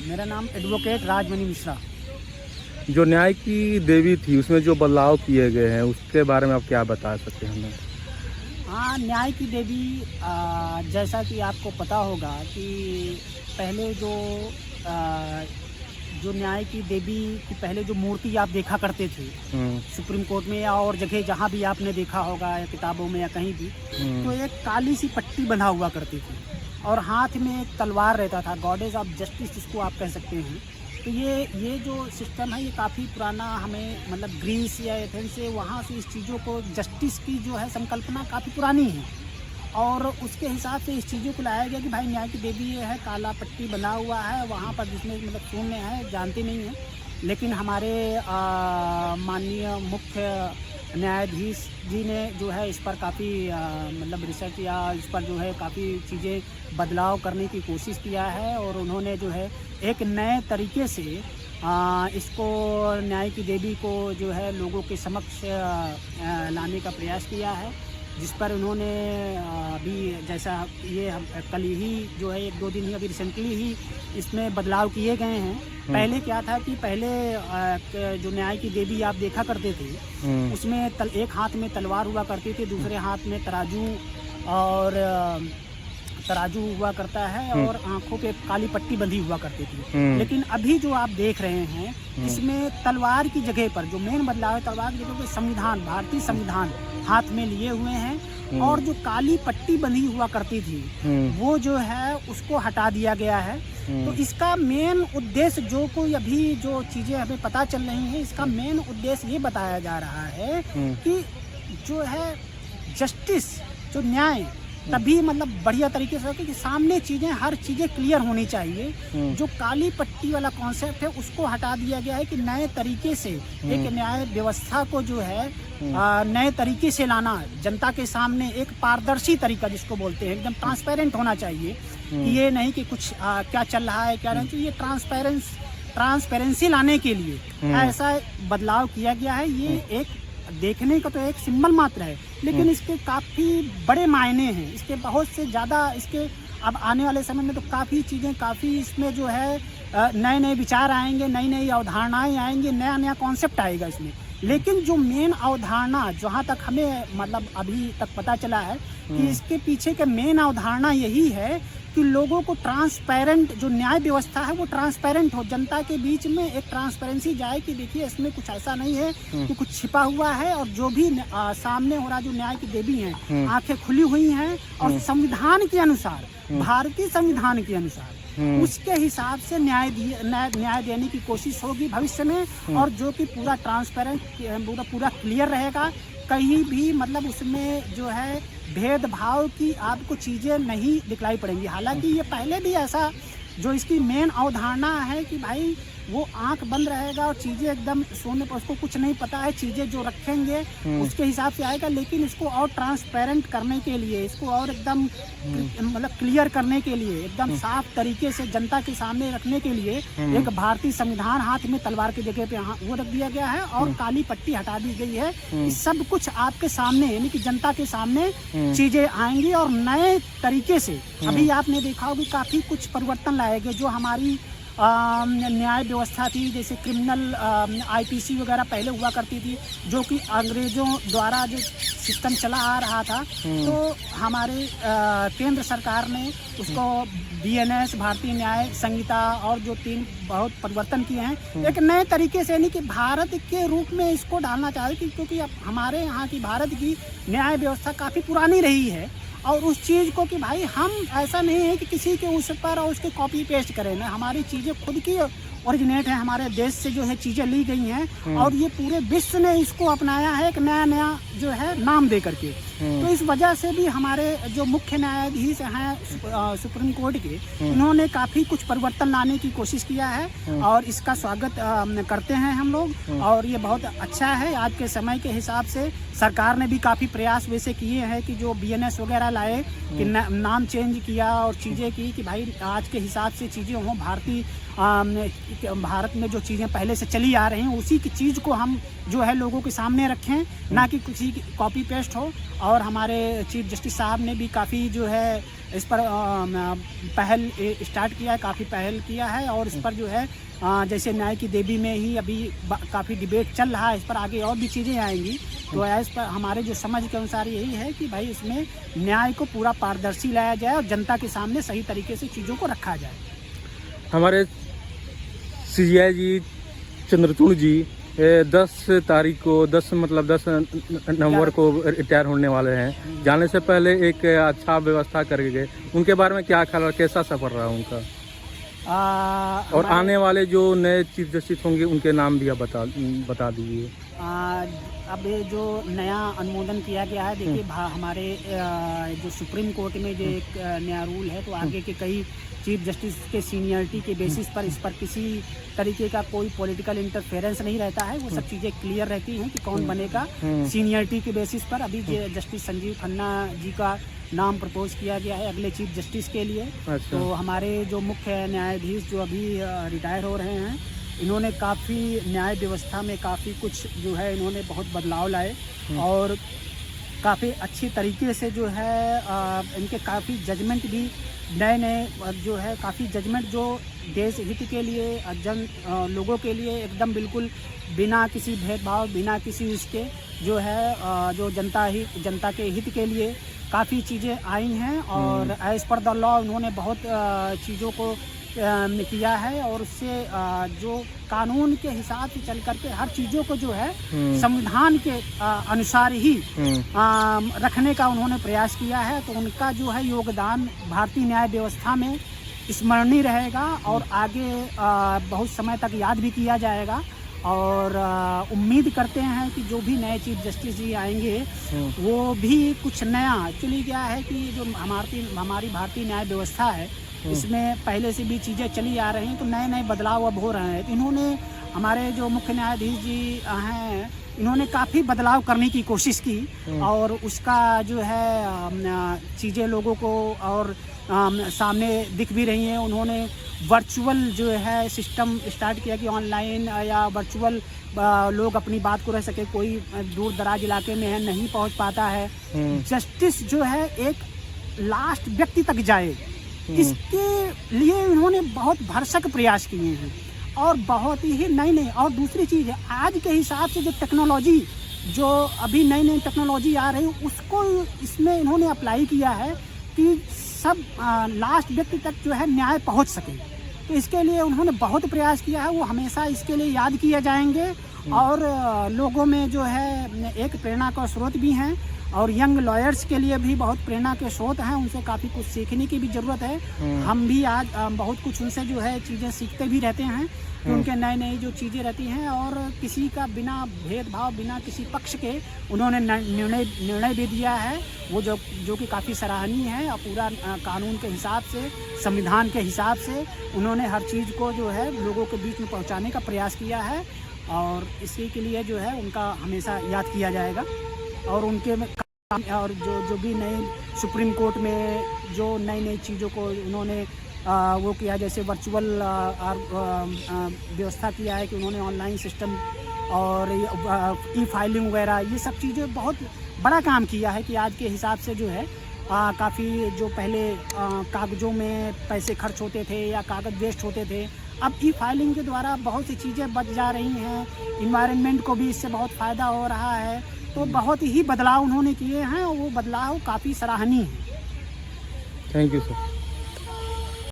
मेरा नाम एडवोकेट राजमणि मिश्रा। जो न्याय की देवी थी उसमें जो बदलाव किए गए हैं उसके बारे में आप क्या बता सकते हैं हमें? हाँ, न्याय की देवी जैसा कि आपको पता होगा कि पहले जो न्याय की देवी की पहले जो मूर्ति आप देखा करते थे सुप्रीम कोर्ट में या और जगह जहाँ भी आपने देखा होगा या किताबों में या कहीं भी, तो एक काली सी पट्टी बंधा हुआ करती थी और हाथ में एक तलवार रहता था। गॉडेस ऑफ जस्टिस जिसको आप कह सकते हैं। तो ये जो सिस्टम है ये काफ़ी पुराना, हमें मतलब ग्रीस या एथेंस से वहाँ से इस चीज़ों को जस्टिस की जो है संकल्पना काफ़ी पुरानी है और उसके हिसाब से इस चीज़ों को लाया गया कि भाई न्याय की देवी ये है, काला पट्टी बना हुआ है वहाँ पर, जिसमें मतलब शून्य है, जानते नहीं हैं। लेकिन हमारे माननीय मुख्य न्यायाधीश जी ने जो है इस पर काफ़ी मतलब रिसर्च या इस पर जो है काफ़ी चीज़ें बदलाव करने की कोशिश किया है और उन्होंने जो है एक नए तरीके से इसको न्याय की देवी को जो है लोगों के समक्ष लाने का प्रयास किया है, जिस पर उन्होंने अभी जैसा ये कल ही जो है 1-2 दिन ही अभी रिसेंटली ही इसमें बदलाव किए गए हैं। पहले क्या था कि पहले जो न्याय की देवी आप देखा करते थे उसमें एक हाथ में तलवार हुआ करती थी, दूसरे हाथ में तराजू हुआ करता है और आंखों पे काली पट्टी बंधी हुआ करती थी। लेकिन अभी जो आप देख रहे हैं इसमें तलवार की जगह पर जो मेन बदलाव है, तलवार की जगह पर संविधान, भारतीय संविधान हाथ में लिए हुए हैं और जो काली पट्टी बंधी हुआ करती थी वो जो है उसको हटा दिया गया है। तो इसका मेन उद्देश्य जो कोई अभी जो चीज़ें हमें पता चल रही हैं, इसका मेन उद्देश्य ये बताया जा रहा है कि जो है जस्टिस, जो न्याय तभी मतलब बढ़िया तरीके से हो कि सामने चीज़ें, हर चीज़ें क्लियर होनी चाहिए। जो काली पट्टी वाला कॉन्सेप्ट है उसको हटा दिया गया है कि नए तरीके से एक न्याय व्यवस्था को जो है नए तरीके से लाना, जनता के सामने एक पारदर्शी तरीका जिसको बोलते हैं, एकदम ट्रांसपेरेंट होना चाहिए कि ये नहीं कि कुछ क्या चल रहा है क्या नहीं, ये ट्रांसपेरेंसी लाने के लिए ऐसा बदलाव किया गया है। ये एक देखने का तो एक सिंबल मात्र है, लेकिन इसके काफ़ी बड़े मायने हैं, इसके बहुत से ज़्यादा, इसके अब आने वाले समय में तो काफ़ी चीज़ें, काफ़ी इसमें जो है नए नए विचार आएंगे, नई नई अवधारणाएं आएंगी, नया नया कॉन्सेप्ट आएगा इसमें। लेकिन जो मेन अवधारणा जहाँ तक हमें मतलब अभी तक पता चला है कि इसके पीछे का मेन अवधारणा यही है कि लोगों को ट्रांसपेरेंट, जो न्याय व्यवस्था है वो ट्रांसपेरेंट हो, जनता के बीच में एक ट्रांसपेरेंसी जाए कि देखिए इसमें कुछ ऐसा नहीं है कि कुछ छिपा हुआ है और जो भी सामने हो रहा, जो न्याय की देवी हैं आंखें खुली हुई हैं और संविधान के अनुसार, भारतीय संविधान के अनुसार उसके हिसाब से न्याय देने की कोशिश होगी भविष्य में और जो कि पूरा ट्रांसपेरेंट, पूरा क्लियर रहेगा। कहीं भी मतलब उसमें जो है भेदभाव की आपको चीज़ें नहीं दिखलाई पड़ेंगी। हालांकि ये पहले भी ऐसा, जो इसकी मेन अवधारणा है कि भाई वो आंख बंद रहेगा और चीज़ें एकदम सोने पर, उसको कुछ नहीं पता है, चीज़ें जो रखेंगे उसके हिसाब से आएगा। लेकिन इसको और ट्रांसपेरेंट करने के लिए, इसको और एकदम मतलब क्लियर करने के लिए, एकदम साफ तरीके से जनता के सामने रखने के लिए एक भारतीय संविधान हाथ में तलवार की जगह पे वो रख दिया गया है और काली पट्टी हटा दी गई है। सब कुछ आपके सामने, यानी कि जनता के सामने चीज़ें आएंगी और नए तरीके से, अभी आपने देखा होगा काफ़ी कुछ परिवर्तन लाएंगे। जो हमारी न्याय व्यवस्था थी, जैसे क्रिमिनल आईपीसी वगैरह पहले हुआ करती थी, जो कि अंग्रेज़ों द्वारा जो सिस्टम चला आ रहा था, तो हमारे केंद्र सरकार ने उसको बीएनएस, भारतीय न्याय संहिता और जो 3 बहुत परिवर्तन किए हैं एक नए तरीके से, यानी कि भारत के रूप में इसको डालना चाहते हैं, क्योंकि अब हमारे यहाँ की भारत की न्याय व्यवस्था काफ़ी पुरानी रही है और उस चीज़ को कि भाई हम ऐसा नहीं है कि किसी के उस पर और उसके कॉपी पेस्ट करें ना, हमारी चीज़ें खुद की ओरिजिनेट है, हमारे देश से जो है चीज़ें ली गई हैं और ये पूरे विश्व ने इसको अपनाया है एक नया नया जो है नाम दे करके। तो इस वजह से भी हमारे जो मुख्य न्यायाधीश हैं सुप्रीम कोर्ट के, उन्होंने काफ़ी कुछ परिवर्तन लाने की कोशिश किया है और इसका स्वागत करते हैं हम लोग और ये बहुत अच्छा है। आज के समय के हिसाब से सरकार ने भी काफ़ी प्रयास वैसे किए हैं कि जो बीएनएस वगैरह लाए, कि नाम चेंज किया और चीज़ें की कि भाई आज के हिसाब से चीज़ें हों, भारतीय भारत में जो चीज़ें पहले से चली आ रही हैं उसी की चीज़ को हम जो है लोगों के सामने रखें, ना कि किसी की कॉपी पेस्ट हो। और हमारे चीफ जस्टिस साहब ने भी काफ़ी जो है इस पर पहल स्टार्ट किया है, काफ़ी पहल किया है। और इस पर जो है जैसे न्याय की देवी में ही अभी काफ़ी डिबेट चल रहा है, इस पर आगे और भी चीज़ें आएंगी। तो इस पर हमारे जो समझ के अनुसार यही है कि भाई इसमें न्याय को पूरा पारदर्शी लाया जाए और जनता के सामने सही तरीके से चीज़ों को रखा जाए। हमारे CGI जी चंद्रचूड़ जी 10 तारीख को 10 नवंबर को रिटायर होने वाले हैं। जाने से पहले एक अच्छा व्यवस्था करके गए, उनके बारे में क्या ख्याल, कैसा सफर रहा उनका? और आने वाले जो नए चीफ जस्टिस होंगे उनके नाम भी आप बता दीजिए। अब ये जो नया अनुमोदन किया गया है, देखिए हमारे जो सुप्रीम कोर्ट में जो एक नया रूल है, तो आगे के कई चीफ जस्टिस के सीनियरिटी के बेसिस पर इस पर किसी तरीके का कोई पॉलिटिकल इंटरफेरेंस नहीं रहता है। वो सब चीज़ें क्लियर रहती हैं कि कौन बनेगा सीनियरिटी के बेसिस पर। अभी जस्टिस संजीव खन्ना जी का नाम प्रपोज किया गया है अगले चीफ जस्टिस के लिए। अच्छा। तो हमारे जो मुख्य न्यायाधीश जो अभी रिटायर हो रहे हैं, इन्होंने काफ़ी न्याय व्यवस्था में काफ़ी कुछ जो है इन्होंने बहुत बदलाव लाए और काफ़ी अच्छी तरीके से जो है इनके काफ़ी जजमेंट भी नए जो है काफ़ी जजमेंट जो देश हित के लिए लोगों के लिए एकदम बिल्कुल बिना किसी भेदभाव, बिना किसी इसके जो है जो जनता के हित के लिए काफ़ी चीज़ें आई हैं। और एज पर द लॉ उन्होंने बहुत चीज़ों को किया है और उससे जो कानून के हिसाब से चल करके हर चीज़ों को जो है संविधान के अनुसार ही रखने का उन्होंने प्रयास किया है। तो उनका जो है योगदान भारतीय न्याय व्यवस्था में स्मरणीय रहेगा और आगे बहुत समय तक याद भी किया जाएगा। और उम्मीद करते हैं कि जो भी नए चीफ जस्टिस जी आएंगे वो भी कुछ नया, एक्चुअली क्या है कि जो हमारी भारतीय न्याय व्यवस्था है इसमें पहले से भी चीज़ें चली आ रही हैं, तो नए नए बदलाव अब हो रहे हैं। तो इन्होंने हमारे जो मुख्य न्यायाधीश जी हैं इन्होंने काफ़ी बदलाव करने की कोशिश की और उसका जो है चीज़ें लोगों को और सामने दिख भी रही हैं। उन्होंने वर्चुअल जो है सिस्टम स्टार्ट किया कि ऑनलाइन या वर्चुअल लोग अपनी बात को रह सके, कोई दूर दराज इलाके में है नहीं पहुंच पाता है, जस्टिस जो है एक लास्ट व्यक्ति तक जाए, इसके लिए उन्होंने बहुत भरसक प्रयास किए हैं और बहुत ही नई। और दूसरी चीज़ है आज के हिसाब से जो टेक्नोलॉजी जो अभी नई टेक्नोलॉजी आ रही है उसको इसमें इन्होंने अप्लाई किया है कि सब लास्ट व्यक्ति तक जो है न्याय पहुंच सके। तो इसके लिए उन्होंने बहुत प्रयास किया है, वो हमेशा इसके लिए याद किए जाएंगे और लोगों में जो है एक प्रेरणा का स्रोत भी हैं और यंग लॉयर्स के लिए भी बहुत प्रेरणा के स्रोत हैं। उनसे काफ़ी कुछ सीखने की भी ज़रूरत है। हम भी आज बहुत कुछ उनसे जो है चीज़ें सीखते भी रहते हैं कि उनके नई जो चीज़ें रहती हैं और किसी का बिना भेदभाव, बिना किसी पक्ष के उन्होंने निर्णय भी दिया है, वो जो कि काफ़ी सराहनीय है। और पूरा कानून के हिसाब से, संविधान के हिसाब से उन्होंने हर चीज़ को जो है लोगों के बीच में पहुँचाने का प्रयास किया है और इसी के लिए जो है उनका हमेशा याद किया जाएगा। और उनके में और जो भी नए सुप्रीम कोर्ट में जो नई चीज़ों को उन्होंने वो किया, जैसे वर्चुअल व्यवस्था किया है कि उन्होंने ऑनलाइन सिस्टम और ई फाइलिंग वगैरह, ये सब चीज़ें बहुत बड़ा काम किया है कि आज के हिसाब से जो है काफ़ी जो पहले कागज़ों में पैसे खर्च होते थे या कागज़ वेस्ट होते थे, अब ई फाइलिंग के द्वारा बहुत सी चीज़ें बच जा रही हैं। इन्वायरमेंट को भी इससे बहुत फ़ायदा हो रहा है। तो बहुत ही बदलाव उन्होंने किए हैं और वो बदलाव काफ़ी सराहनीय है। Thank you sir.